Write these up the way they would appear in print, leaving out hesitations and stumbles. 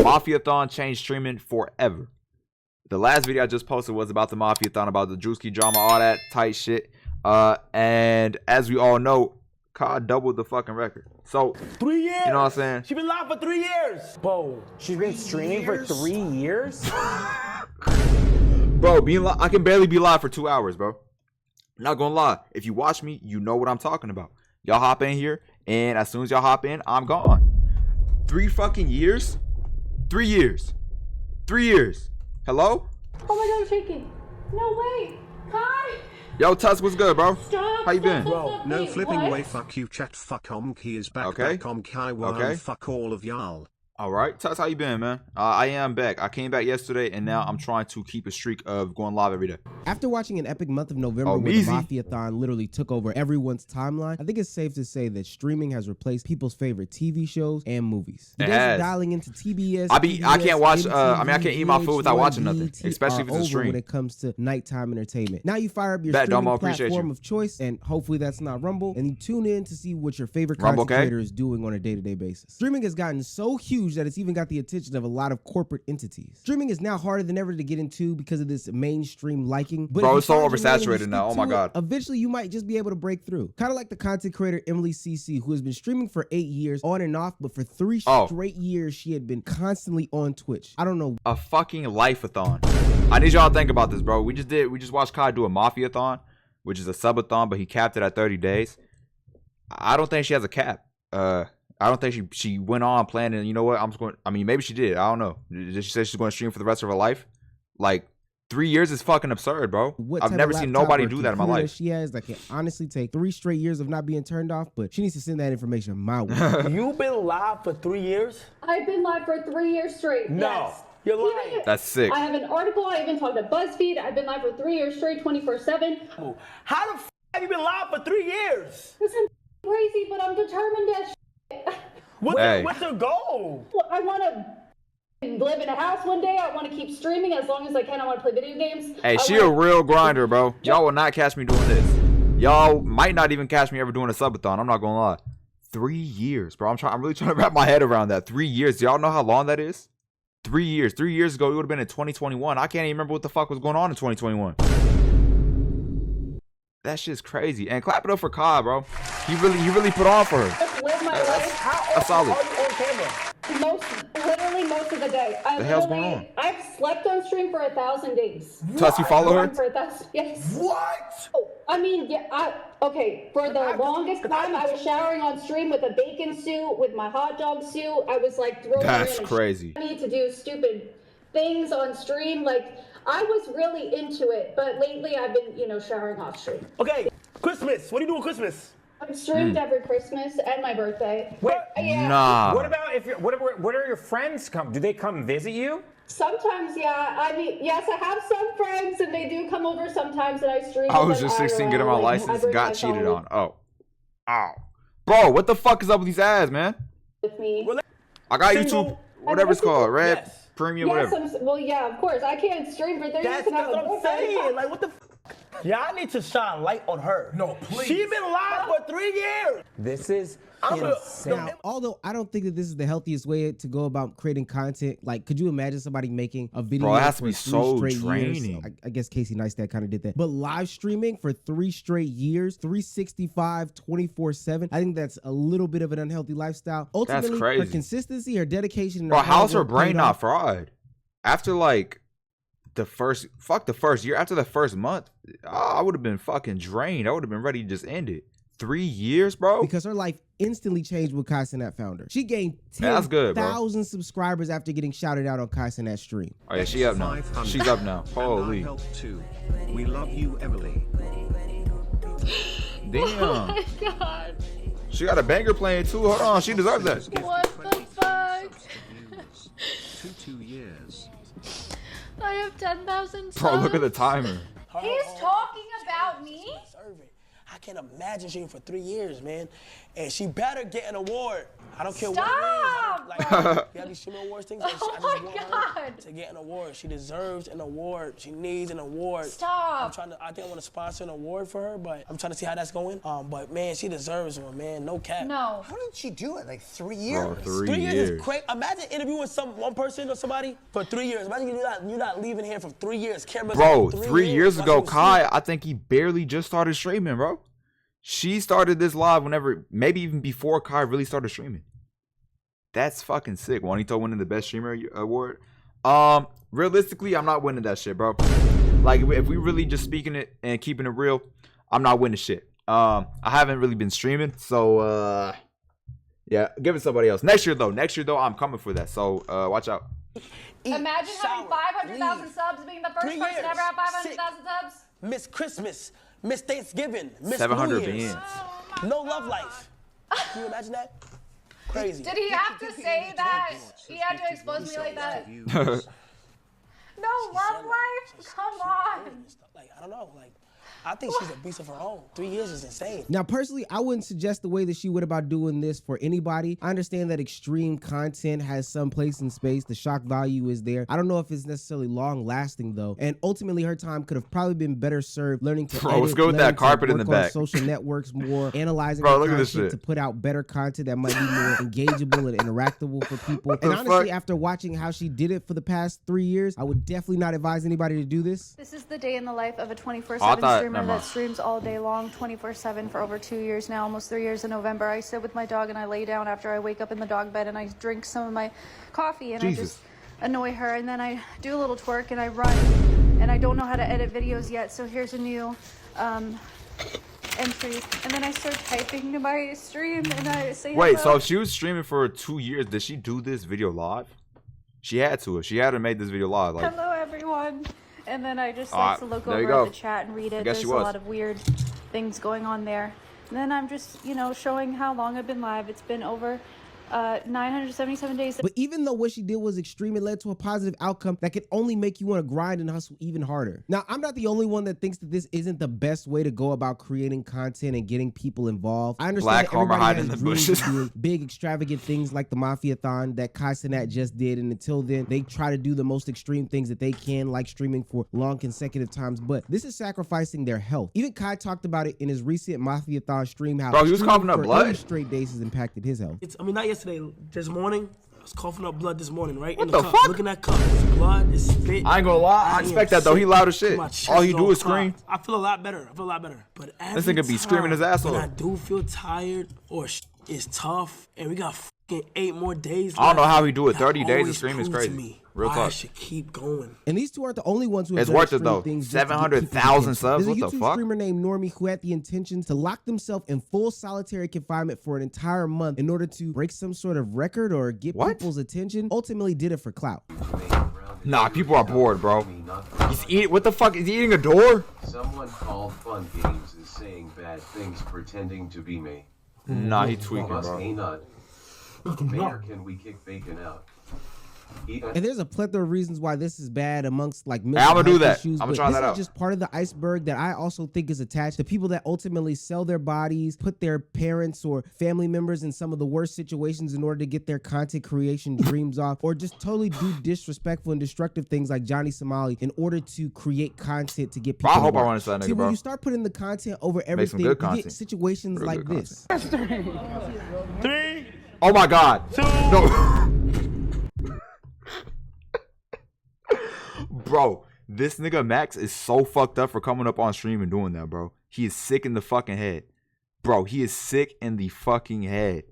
Mafiathon changed streaming forever. The last video I just posted was about the Mafiathon, about the Drewski drama, all that tight shit. And as we all know, COD doubled the fucking record. So 3 years. You know what I'm saying? She's been live for 3 years. Bro, she's been streaming for 3 years? Bro, I can barely be live for 2 hours, bro. Not gonna lie. If you watch me, you know what I'm talking about. Y'all hop in here, and as soon as y'all hop in, I'm gone. 3 fucking years? 3 years. 3 years. Hello? Oh my god, I'm shaking. No way. Hi. Yo, Tusk, what's good, bro? Stop. How you been? Stop, No wait, flipping what? way, fuck you, chat, fuck Omki is back, Okay. back Omki, well, Okay. fuck all of y'all. All right, Tusk, how you been, man? I am back. I came back yesterday, and now I'm trying to keep a streak of going live every day. After watching an epic month of November where the Mafiathon literally took over everyone's timeline, I think it's safe to say that streaming has replaced people's favorite TV shows and movies. The days of dialing into TBS, I can't watch. MTV, I can't eat my food without watching nothing, BET especially if it's a over stream. when it comes to nighttime entertainment. Now you fire up your Bet, streaming Domo, appreciate platform you. of choice, and hopefully that's not Rumble, and you tune in to see what your favorite Rumble, content creator is doing on a day-to-day basis. Streaming has gotten so huge that it's even got the attention of a lot of corporate entities. Streaming is now harder than ever to get into because of this mainstream liking. But Bro, if you it's so find your lane and you oversaturated now. stick Oh my to it, God. eventually you might just be able to break through. Kind of like the content creator Emily CC, who has been streaming for 8 years on and off, but for 3 straight years she had been constantly on Twitch. I don't know. A fucking life-a-thon. I need y'all to think about this, bro. We just watched Kai do a Mafiathon, which is a subathon, but he capped it at 30 days. I don't think she has a cap. I don't think she went on planning, you know what, I mean, maybe she did. I don't know. Did she say she's going to stream for the rest of her life? Like, 3 years is fucking absurd, bro. I've never seen nobody do that in my life. She has that can honestly take 3 straight years of not being turned off, but she needs to send that information my way. You've been live for 3 years? I've been live for 3 years straight. No. Yes. You're lying. That's sick. I have an article. I even talked to BuzzFeed. I've been live for 3 years straight, 24/7. How the f have you been live for 3 years? This is crazy, but I'm determined as shit. What's your goal? I want to live in a house one day. I want to keep streaming as long as I can. I want to play video games. Hey, she a real grinder, bro. Y'all will not catch me doing this. Y'all might not even catch me ever doing a subathon. I'm not gonna lie. 3 years, bro. I'm really trying to wrap my head around that. 3 years. Do y'all know how long that is? 3 years. 3 years ago, it would have been in 2021. I can't even remember what the fuck was going on in 2021. That shit's crazy. And clap it up for Kai, bro. He really put on for her. Just live my life. That's solid. Are you on camera? Literally most of the day. The hell's going on? I've slept on stream for 1,000 days. Tuss, you follow her? For 1,000, yes. What? Oh, I mean, yeah. Okay. For the longest time, I was showering on stream with a bacon suit, with my hot dog suit. I was like throwing. That's crazy. I need to do stupid things on stream. Like I was really into it, but lately I've been, showering off stream. Okay, Christmas. What do you do on Christmas? I've streamed every Christmas and my birthday. Wait, Yeah. Nah. What about if what are your friends come? Do they come visit you? Sometimes, yeah. I mean, yes, I have some friends, and they do come over sometimes, and I stream. I was with just them 16 IRL, getting my like, I license, bring got my cheated phone on. Ow. Bro, what the fuck is up with these ads, man? with me. I got Single? YouTube, whatever it's called, Red, Yes. Premium, Yes, whatever. well, yeah, of course. I can't stream for 30 That's and have what a I'm birthday. saying. Like, what the f? Yeah, I need to shine light on her. No, please. She been live for 3 years. This is I'm a- insane. Now, although I don't think that this is the healthiest way to go about creating content, like, could you imagine somebody making a video? Bro, it has to for be 3 so straight years? draining. I guess Casey Neistat kind of did that. But live streaming for 3 straight years, 365, 24/7, I think that's a little bit of an unhealthy lifestyle. Ultimately, her crazy. consistency, her dedication, and Bro, her hard how's her work brain paid not off. fried? After like the first year, after the first month, I would have been fucking drained. I would have been ready to just end it. 3 years, bro? Because her life instantly changed with Cenat founder. She gained Man, that's good, bro. 10,000 subscribers after getting shouted out on Cenat's stream. Oh yeah, she up now. 500. She's up now. And I Holy. help too. We love you, Emily. Damn. Oh my god. She got a banger playing too. Hold on, she deserves that. What the fuck? 2 years. I have 10,000 subs. Bro, look at the timer. He's talking about me? I can't imagine streaming for 3 years, man. And she better get an award. I don't care Stop! what it is. Like, you have these streaming awards things. Like, Oh I just my want God. her to get an award. She deserves an award. She needs an award. Stop. I think I want to sponsor an award for her, but I'm trying to see how that's going. But man, she deserves one, man. No cap. No. How did she do it? Like 3 years? Bro, 3 3 years years. is crazy. Imagine interviewing one person or somebody for 3 years. Imagine you're not leaving here for 3 years. Cameras Bro, for 3 years watching ago, you Kai, sleep. I think he barely just started streaming, bro. She started this live whenever, maybe even before Kai really started streaming. That's fucking sick. Juanito winning the best streamer award. Realistically, I'm not winning that shit, bro. Like, if we really just speaking it and keeping it real, I'm not winning shit. I haven't really been streaming, so yeah, give it somebody else. Next year though, I'm coming for that. So watch out. Imagine having 500,000 leave. subs, being the first 3 person to years. ever have 500,000 subs. Miss Christmas, Miss Thanksgiving, Miss 700 New Year's. beans. No love life. Can you imagine that? Crazy. Did he have to say that? He had to expose me like that? No love life? Come on. Like, I don't know. Like, I think she's a beast of her own. 3 years is insane. Now, personally, I wouldn't suggest the way that she went about doing this for anybody. I understand that extreme content has some place in space. The shock value is there. I don't know if it's necessarily long lasting though. And ultimately, her time could have probably been better served learning to Bro, edit, let's go with learning that carpet to in the work on back. social networks more, analyzing Bro, her look at this content shit. to put out better content that might be more engageable and interactable for people. And the honestly, fuck? after watching how she did it for the past 3 years, I would definitely not advise anybody to do this. This is the day in the life of a 24/7 I thought- streamer never that mind. streams all day long, 24/7 for over 2 years now, almost 3 years in November. I sit with my dog and I lay down after I wake up in the dog bed and I drink some of my coffee and I Jesus. just annoy her, and then I do a little twerk and I run, and I don't know how to edit videos yet, so here's a new entry, and then I start typing to my stream and I say Wait, so hello. if she was streaming for 2 years, did she do this video live? She had to. She had to make this video live. Like, Hello everyone. And then I just Alright, like to look there you over at go. the chat and read it. guess There's she a was. lot of weird things going on there. And then I'm just, showing how long I've been live. It's been over 977 days. But even though what she did was extreme, it led to a positive outcome that could only make you want to grind and hustle even harder. Now, I'm not the only one that thinks that this isn't the best way to go about creating content and getting people involved. I understand Black that Homer everybody hiding has in the dreams of bushes. doing big, extravagant things like the Mafia-thon that Cenat just did, and until then, they try to do the most extreme things that they can, like streaming for long consecutive times, but this is sacrificing their health. Even Kai talked about it in his recent Mafia-thon stream, how Bro, he was streaming coughing up for blood? 80 straight days has impacted his health. Not yesterday, this morning, I was coughing up blood this morning, right? What in the cup. fuck? Look in that cup. It's blood, it's spit. I ain't gonna lie, I expect that though. He loud as shit. All he do is scream. I feel a lot better. But This nigga be screaming his ass when off. I do feel tired or it's tough, and we got fucking 8 more days I don't know left, how he do it. that 30 days of always streaming is proves to crazy. me Real why I talk. should keep going. And these two aren't the only ones who have It's done worth it, extreme though. things just to get people's 700,000 attention. subs? There's a What the YouTube fuck? streamer named Normie who had the intentions to lock themselves in full solitary confinement for an entire month in order to break some sort of record or get What? people's attention. Ultimately did it for clout. Nah, people are bored, bro. He's eating. What the fuck? Is he eating a door? Someone called Fun Games is saying bad things pretending to be me. Nah, he tweaking, Must bro. a nut. Mayor, can we kick bacon out? And there's a plethora of reasons why this is bad amongst like I'ma mental do health that. issues. I'ma but try this that is out. just part of the iceberg that I also think is attached to people that ultimately sell their bodies, put their parents or family members in some of the worst situations in order to get their content creation dreams off, or just totally do disrespectful and destructive things like Johnny Somali in order to create content to get Bro, people. I hope to I watch. run into that nigga, See, when bro. you start putting the content over some everything, good you content. get situations Real like good this. 3, Oh my god. 2. No. Bro, this nigga Max is so fucked up for coming up on stream and doing that, bro. He is sick in the fucking head. Bro, he is sick in the fucking head.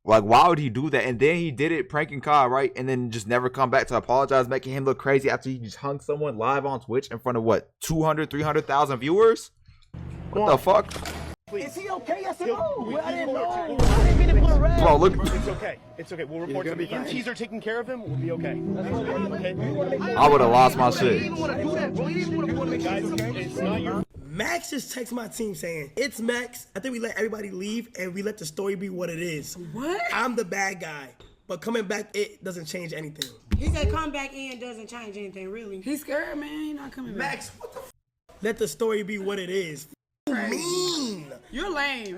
Like, why would he do that? And then he did it pranking Kai, right? And then just never come back to apologize, making him look crazy after he just hung someone live on Twitch in front of what, 200, 300,000 viewers? What the fuck? Is he okay? Yes or no? I didn't know. I didn't mean to put a red. Bro, look. It's okay. It's okay. We'll report to the EMTs are taking care of him. We'll be okay. Okay? I would have lost my shit. Guys, it's not your Max just texted my team saying, it's Max. I think we let everybody leave and we let the story be what it is. What? I'm the bad guy. But coming back, it doesn't change anything. He said come back in doesn't change anything, really. He's scared, man. He's not coming back. Max, what the f? Let the story be what it is. Mean. You're lame.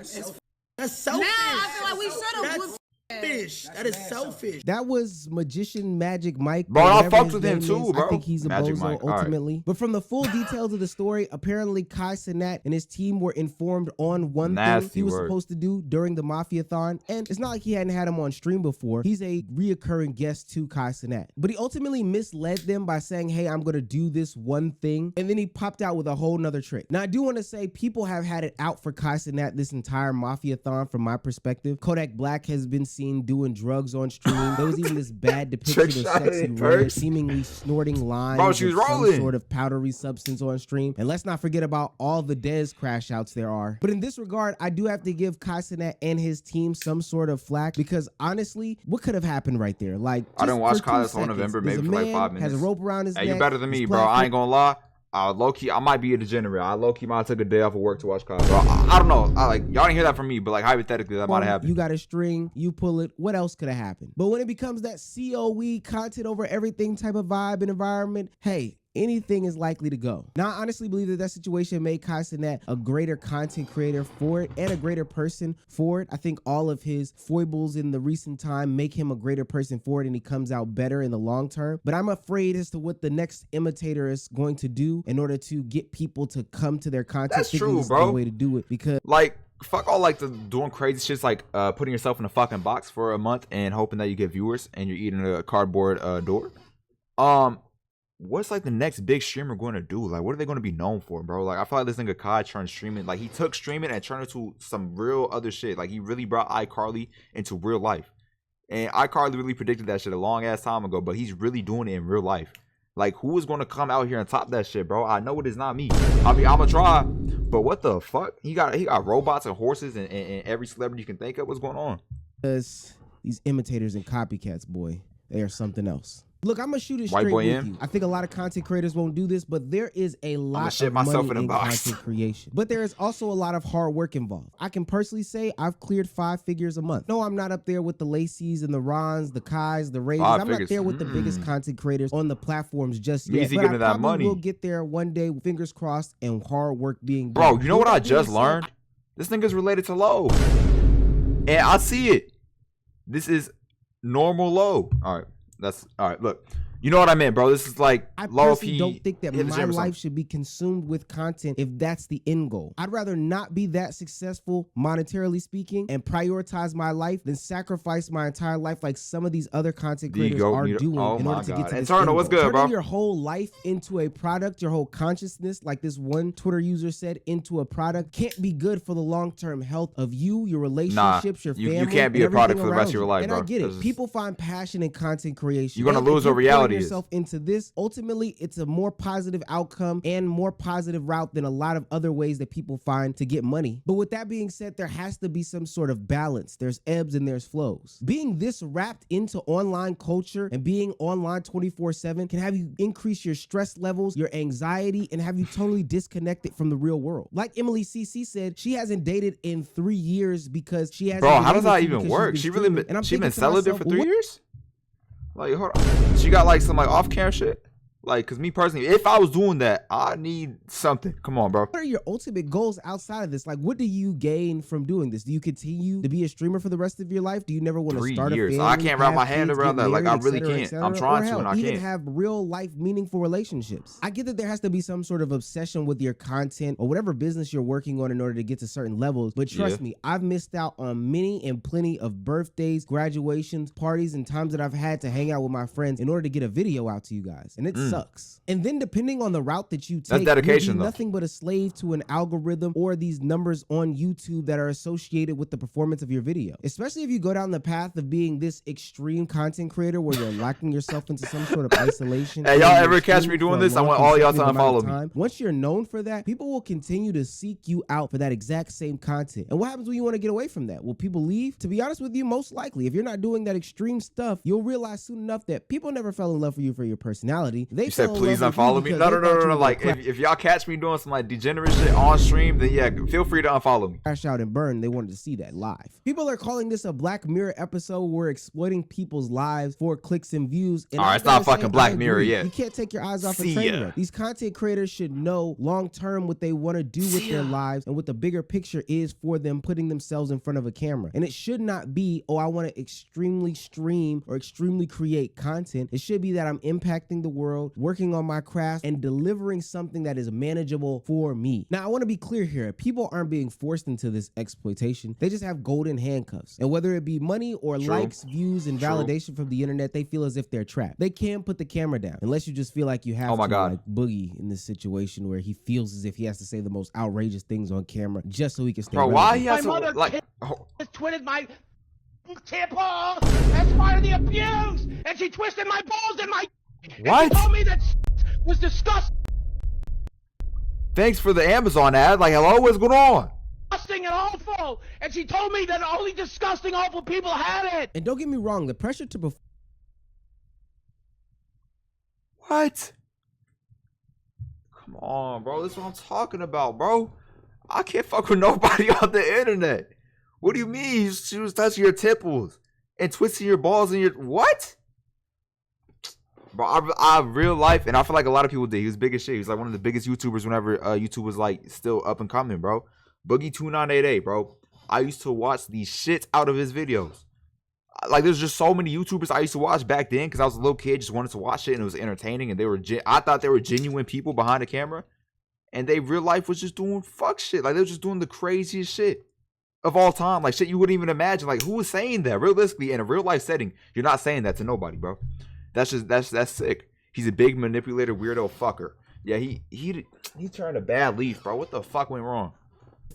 That's selfish. Now I feel like we should have That's selfish. That is selfish. That was Magician Magic Mike. Bro, I whatever fucked his with him name too, is. bro. I think he's a Magic bozo Mike, all right. ultimately. But from the full details of the story, apparently Kai Cenat and his team were informed on one thing he was supposed to do during the Mafia-thon. And it's not like he hadn't had him on stream before. He's a reoccurring guest to Kai Cenat. But he ultimately misled them by saying, hey, I'm going to do this one thing. And then he popped out with a whole nother trick. Now, I do want to say people have had it out for Kai Cenat this entire Mafia-thon from my perspective. Kodak Black has been seen doing drugs on stream. There was even this bad depiction of Sexy Red seemingly snorting lines Bro, she was of some rolling. sort of powdery substance on stream. And let's not forget about all the Dez crash outs there are. But in this regard, I do have to give Kai Cenat and his team some sort of flack because honestly, what could have happened right there? Like, I didn't watch Kai this whole whole November, maybe for like 5 minutes. Has a rope around his neck. Hey, you better than me, his bro. I platform- ain't gonna lie. Low-key, I might be a degenerate. I low-key might have took a day off of work to watch Kai. Bro, I don't know. Y'all didn't hear that from me, but like hypothetically, that might have happened. You got a string, you pull it. What else could have happened? But when it becomes that COE, content over everything type of vibe and environment, hey, anything is likely to go. Now, I honestly believe that situation made Kai Cenat a greater content creator for it and a greater person for it. I think all of his foibles in the recent time make him a greater person for it, and he comes out better in the long term. But I'm afraid as to what the next imitator is going to do in order to get people to come to their content. That's thinking true, this is bro. the way to do it, because like, fuck all like the doing crazy shit like putting yourself in a fucking box for a month and hoping that you get viewers and you're eating a cardboard door. What's like the next big streamer going to do? Like, what are they going to be known for, bro? Like, I feel like this nigga Kai turned streaming. Like, he took streaming and turned it to some real other shit. Like, he really brought iCarly into real life. And iCarly really predicted that shit a long ass time ago, but he's really doing it in real life. Like, who is going to come out here and top that shit, bro? I know it is not me. I mean, I'm going to try, but what the fuck? He got robots and horses and every celebrity you can think of. What's going on? Because these imitators and copycats, boy, they are something else. Look, I'm gonna shoot it White straight boy with in. you. I think a lot of content creators won't do this, but there is a lot shit of myself money in a in box. content creation. But there is also a lot of hard work involved. I can personally say I've cleared 5 figures a month. No, I'm not up there with the Lacey's and the Rons, the Kais, the Ravens. 5 I'm figures. not there with the biggest content creators on the platforms just yet. Easy But getting I that probably money. will get there one day, fingers crossed, and hard work being Bro, done. you know what With I that being just said, learned? This nigga's related to Low. And I see it. This is normal Low. All right, look. You know what I meant, bro. This is like I low if personally he don't think that hit the my gym or life something. should be consumed with content if that's the end goal. I'd rather not be that successful monetarily speaking and prioritize my life than sacrifice my entire life like some of these other content creators are doing oh in my order to get God. to this Internal, end what's goal. good, bro? Turning your whole life into a product, your whole consciousness, like this one Twitter user said, into a product can't be good for the long-term health of you, your relationships, your family. you can't be and a product everything for the rest around of your you. life, and bro. I get This it. is- People find passion in content creation. You're gonna And lose if you're what reality pouring is. yourself into this, ultimately it's a more positive outcome and more positive route than a lot of other ways that people find to get money. But with that being said, there has to be some sort of balance. There's ebbs and there's flows. Being this wrapped into online culture and being online 24/7 can have you increase your stress levels, your anxiety, and have you totally disconnected from the real world. Like Emily CC said, she hasn't dated in 3 years because she hasn't Bro, been how does able that to even because work? she's She been really streaming. And I'm she been thinking to celibate myself, for well, 3 what- years? Like, hold on. She got like some like off-camera shit? Like, cause me personally, if I was doing that, I need something. Come on, bro. What are your ultimate goals outside of this? Like, what do you gain from doing this? Do you continue to be a streamer for the rest of your life? Do you never want to 3 start years. a I family? can't wrap my have hand kids, around get that. Like, I married, really et cetera, can't. et cetera? I'm trying Or to, hell, and I even can't. have real life meaningful relationships. I get that there has to be some sort of obsession with your content or whatever business you're working on in order to get to certain levels. But trust me, I've missed out on many and plenty of birthdays, graduations, parties, and times that I've had to hang out with my friends in order to get a video out to you guys. And it sucks. And then depending on the route that you take, dedication, you'll be though. nothing but a slave to an algorithm or these numbers on YouTube that are associated with the performance of your video. Especially if you go down the path of being this extreme content creator where you're locking yourself into some sort of isolation. Hey, and y'all you're ever catch me streaming doing for a this? I long, want all y'all to consecutive amount of unfollow me. time. Once you're known for that, people will continue to seek you out for that exact same content. And what happens when you want to get away from that? Will people leave? To be honest with you, most likely. If you're not doing that extreme stuff, you'll realize soon enough that people never fell in love with you for your personality. You said please unfollow me. No. Like if y'all catch me doing some like degenerate shit on stream, then yeah, feel free to unfollow me. Crash out and burn. They wanted to see that live. People are calling this a Black Mirror episode. We're exploiting people's lives for clicks and views. And all right, it's not fucking Black Mirror yet. You can't take your eyes off a train wreck. These content creators should know long term what they want to do with their lives and what the bigger picture is for them putting themselves in front of a camera. And it should not be, oh, I want to extremely stream or extremely create content. It should be that I'm impacting the world, working on my craft, and delivering something that is manageable for me. Now, I want to be clear here. People aren't being forced into this exploitation. They just have golden handcuffs. And whether it be money or likes, views, and validation from the internet, they feel as if they're trapped. They can't put the camera down unless you just feel like you have to, like Boogie in this situation where he feels as if he has to say the most outrageous things on camera just so he can stay relevant. Why he has my to, mother like... twitted my tampon as part of the abuse, and she twisted my balls in my... What? And she told me that was disgusting. Thanks for the Amazon ad. Like, hello, what's going on? Disgusting and awful. And she told me that only disgusting, awful people had it. And don't get me wrong, the pressure to perform... What? Come on, bro. This is what I'm talking about, bro. I can't fuck with nobody on the internet. What do you mean? She was touching your temples and twisting your balls in your... What? Bro, I real life, and I feel like a lot of people did. He was big as shit. He was like one of the biggest YouTubers whenever YouTube was like still up and coming, bro. Boogie2988, bro. I used to watch the shit out of his videos. Like, there's just so many YouTubers I used to watch back then because I was a little kid, just wanted to watch it, and it was entertaining, and they were... I thought they were genuine people behind the camera, and they real life was just doing fuck shit. Like, they were just doing the craziest shit of all time. Like, shit you wouldn't even imagine. Like, who was saying that? Realistically, in a real life setting, you're not saying that to nobody, bro. That's sick. He's a big manipulator, weirdo fucker. Yeah, he turned a bad leaf, bro. What the fuck went wrong?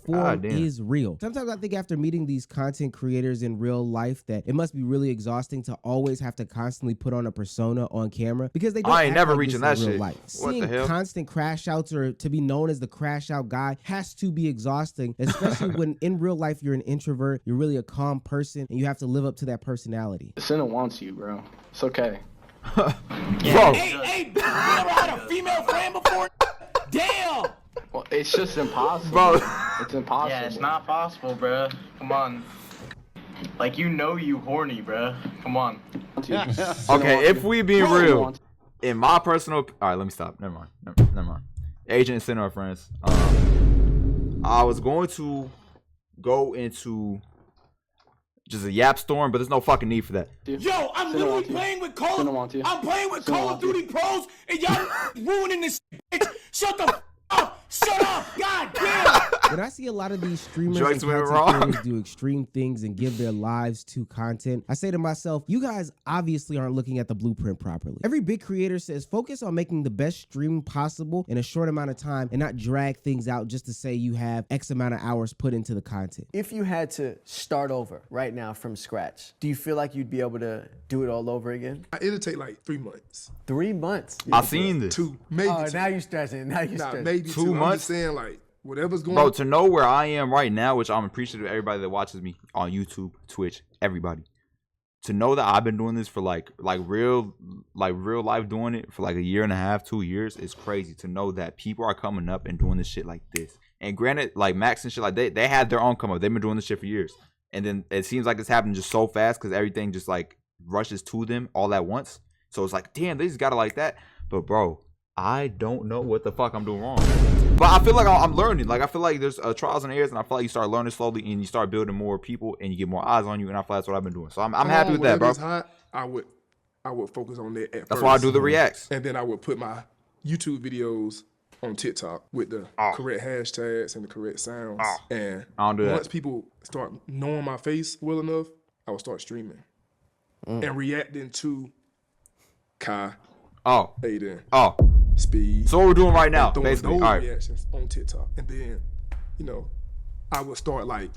Form is real. Sometimes I think after meeting these content creators in real life that it must be really exhausting to always have to constantly put on a persona on camera because they don't I ain't never like reaching that real shit. Life. What Seeing the hell? constant crash outs or to be known as the crash out guy has to be exhausting, especially when in real life you're an introvert, you're really a calm person, and you have to live up to that personality. Cenat wants you, bro. It's okay. Bro. Hey, you never had a female friend before? Damn! Well, it's just impossible. Bro. It's impossible. Yeah, it's not possible, bro. Come on. Like, you know you horny, bro. Come on. Okay, if we be real, in my personal... Alright, let me stop. Never mind. Agent and Center are friends. I was going to go into just a yap storm, but there's no fucking need for that. Yo, I'm literally playing with Call of... I'm playing with Call of Duty Pros, and y'all ruining this bitch. Shut the up! Shut up! God damn! When I see a lot of these streamers Joyce and went content wrong. creators do extreme things and give their lives to content, I say to myself, you guys obviously aren't looking at the blueprint properly. Every big creator says focus on making the best stream possible in a short amount of time and not drag things out just to say you have X amount of hours put into the content. If you had to start over right now from scratch, do you feel like you'd be able to do it all over again? It'll take like 3 months. 3 months? I seen this. 2, maybe. Oh, 2. now you're stressing. Now you're stressing. Maybe 2 2. months? I'm just saying, like, whatever's going Bro, on. to know where I am right now, which I'm appreciative of everybody that watches me on YouTube, Twitch, everybody. To know that I've been doing this for like real life doing it for like 1.5 years, 2 years, is crazy. To know that people are coming up and doing this shit like this. And granted, like Max and shit, like they had their own come up. They've been doing this shit for years. And then it seems like it's happening just so fast because everything just like rushes to them all at once. So it's like, damn, they just got it like that. But bro, I don't know what the fuck I'm doing wrong. But I feel like I'm learning. Like, I feel like there's trials and errors, and I feel like you start learning slowly, and you start building more people, and you get more eyes on you, and I feel that's what I've been doing. So I'm happy with that, bro. It's hot, I would focus on that at first. That's why I do the reacts. And then I would put my YouTube videos on TikTok with the correct hashtags and the correct sounds. And I don't do that. Once people start knowing my face well enough, I would start streaming and reacting to Kai, Aiden, Speed. So what we're doing right now, those basically. All right. reactions on TikTok. And then, you know, I would start like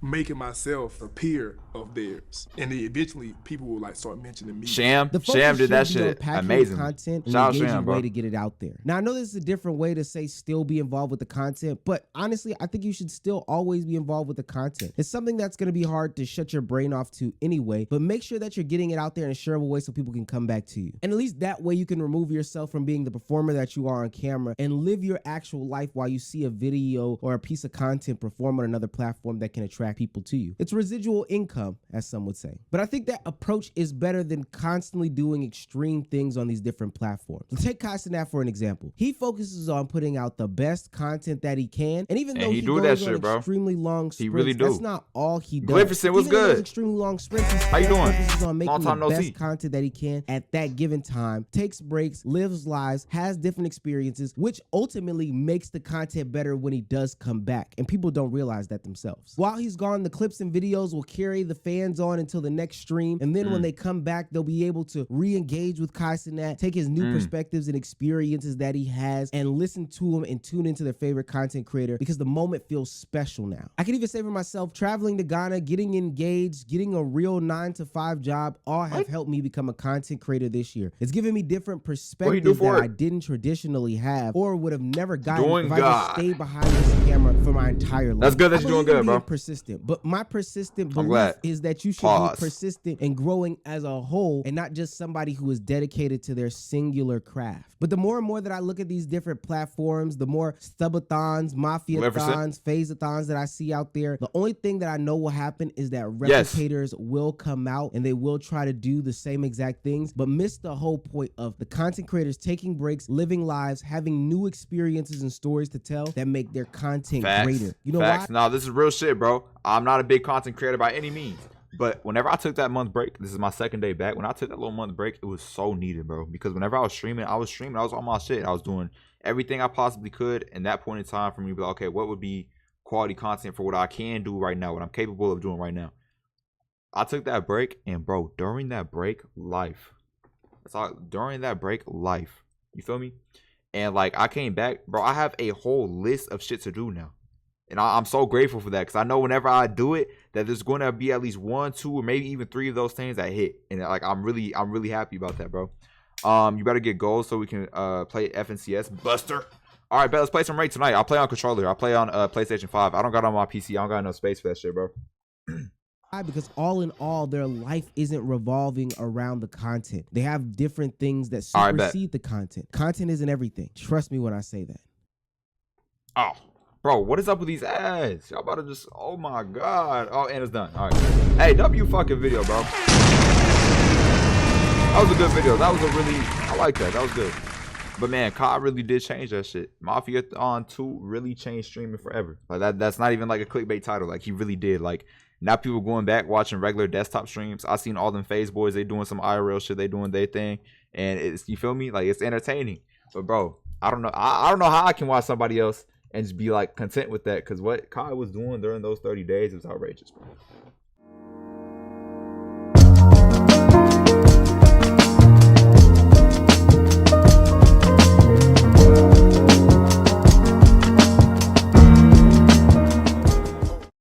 making myself a peer of theirs, and then eventually people will like start mentioning me. Sham The focus did that should be on shit packaging amazing. content and Shout out engaging Sham, bro. way to get it out there. Now I know this is a different way to say still be involved with the content, but honestly, I think you should still always be involved with the content. It's something that's going to be hard to shut your brain off to anyway, but make sure that you're getting it out there in a shareable way so people can come back to you. And at least that way you can remove yourself from being the performer that you are on camera and live your actual life while you see a video or a piece of content perform on another platform that can attract people to you. It's residual income, as some would say. But I think that approach is better than constantly doing extreme things on these different platforms. Take Cenat for an example. He focuses on putting out the best content that he can, and even though he do goes that on shit, bro. extremely long sprints, He really do. that's not all he does. Glyphosate, what's Even in those good? extremely long sprints, he How you still doing? focuses on making Long time the no best see. content that he can at that given time, takes breaks, lives lives, has different experiences, which ultimately makes the content better when he does come back. And people don't realize that themselves. While he's gone, the clips and videos will carry the fans on until the next stream. And then when they come back, they'll be able to re-engage with Cenat, take his new perspectives and experiences that he has, and listen to him and tune into their favorite content creator because the moment feels special now. I can even say for myself, traveling to Ghana, getting engaged, getting a real 9-to-5 job, all have helped me become a content creator this year. It's given me different perspectives that I didn't traditionally have or would have never gotten if I just stayed behind this camera for my entire life. That's good that you're doing good, bro. Persistent, but my persistent belief glad. is that you should be persistent and growing as a whole and not just somebody who is dedicated to their singular craft. But the more and more that I look at these different platforms, the more subathons, mafia-thons, phase-a-thons that I see out there, the only thing that I know will happen is that replicators will come out and they will try to do the same exact things, but miss the whole point of the content creators taking breaks, living lives, having new experiences and stories to tell that make their content greater. You know why? No, this is real shit, bro. I'm not a big content creator by any means. But whenever I took that month break, this is my second day back. When I took that little month break, it was so needed, bro. Because whenever I was streaming, I was on my shit. I was doing everything I possibly could. And that point in time for me to be like, okay, what would be quality content for what I can do right now, what I'm capable of doing right now? I took that break, and bro, during that break, life. During that break, life. You feel me? And like, I came back, bro, I have a whole list of shit to do now. And I'm so grateful for that, because I know whenever I do it, that there's going to be at least 1, 2, or maybe even 3 of those things that hit. And like, I'm really happy about that, bro. You better get goals so we can play FNCS. Buster. All right, bet, let's play some Raid tonight. I'll play on controller. I'll play on PlayStation 5. I don't got it on my PC. I don't got no space for that shit, bro. Because all in all, their life isn't revolving around the content. They have different things that supersede the content. Content isn't everything. Trust me when I say that. Oh. Bro, what is up with these ads? Y'all about to just, oh my God. Oh, and it's done. All right. Hey, W fucking video, bro. That was a good video. That was a really, I like that. That was good. But man, Kai really did change that shit. Mafia on 2 really changed streaming forever. Like that's not even like a clickbait title. Like he really did. Like now people going back watching regular desktop streams. I seen all them FaZe boys. They doing some IRL shit. They doing their thing. And it's, you feel me? Like it's entertaining. But bro, I don't know. I don't know how I can watch somebody else and just be like content with that, because what Kai was doing during those 30 days was outrageous, bro.